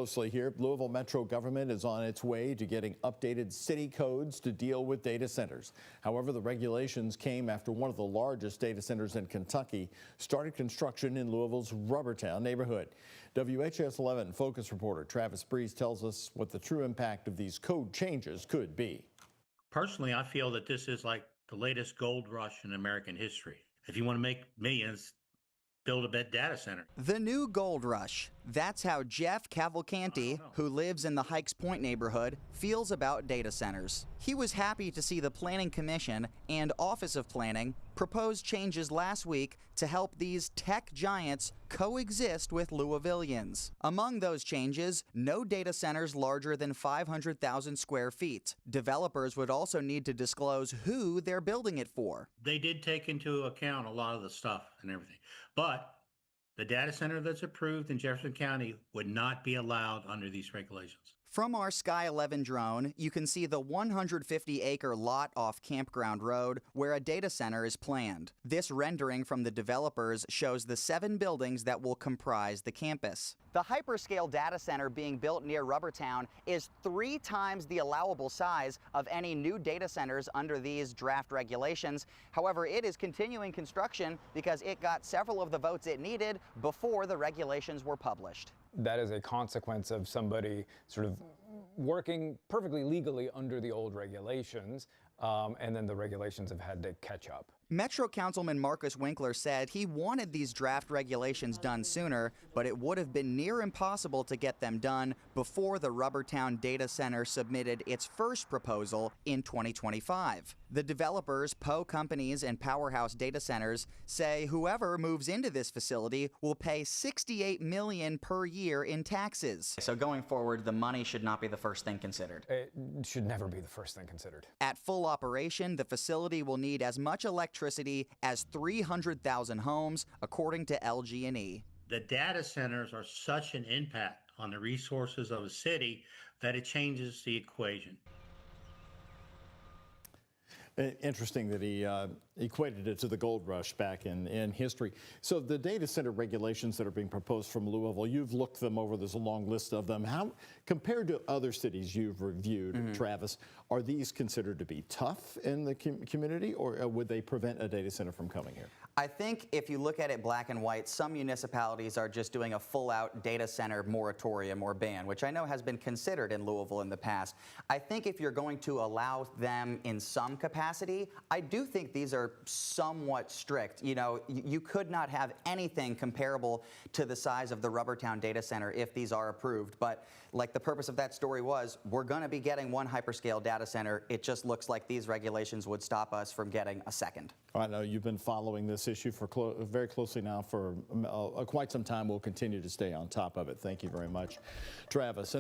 Closely here, Louisville Metro government is on its way to getting updated city codes to deal with data centers. However, the regulations came after one of the largest data centers in Kentucky started construction in Louisville's Rubbertown neighborhood. WHS 11 Focus reporter Travis Breeze tells us what the true impact of these code changes could be. Personally, I feel that this is like the latest gold rush in American history. If you want to make millions, build a bed data center. The new gold rush. That's how Jeff Cavalcanti, who lives in the Hikes Point neighborhood, feels about data centers. He was happy to see the Planning Commission and Office of Planning propose changes last week to help these tech giants coexist with Louisvillians. Among those changes, no data centers larger than 500,000 square feet. Developers would also need to disclose who they're building it for. They did take into account a lot of the stuff and everything, but the data center that's approved in Jefferson County would not be allowed under these regulations. From our Sky 11 drone, you can see the 150-acre lot off Campground Road where a data center is planned. This rendering from the developers shows the 7 buildings that will comprise the campus. The hyperscale data center being built near Rubbertown is 3 times the allowable size of any new data centers under these draft regulations. However, it is continuing construction because it got several of the votes it needed before the regulations were published. That is a consequence of somebody sort of working perfectly legally under the old regulations, and then the regulations have had to catch up. Metro Councilman Marcus Winkler said he wanted these draft regulations done sooner, but it would have been near impossible to get them done before the Rubbertown Data Center submitted its first proposal in 2025. The developers, Poe Companies and Powerhouse Data Centers say whoever moves into this facility will pay $68 million per year in taxes. So going forward, the money should not be the first thing considered. It should never be the first thing considered. At full operation, the facility will need as much electricity as 300,000 homes, according to LG&E. The data centers are such an impact on the resources of a city that it changes the equation. Interesting that he equated it to the gold rush back in history. So the data center regulations that are being proposed from Louisville, you've looked them over. There's a long list of them. How, compared to other cities you've reviewed, Travis, are these considered to be tough in the community, or would they prevent a data center from coming here? I think if you look at it black and white, some municipalities are just doing a full-out data center moratorium or ban, which I know has been considered in Louisville in the past. I think if you're going to allow them in some capacity, I do think these are somewhat strict. You know, you could not have anything comparable to the size of the Rubbertown data center if these are approved. But like the purpose of that story was, we're going to be getting one hyperscale data center. It just looks like these regulations would stop us from getting a second. I know you've been following this issue for very closely now for quite some time. We'll continue to stay on top of it. Thank you very much, Travis.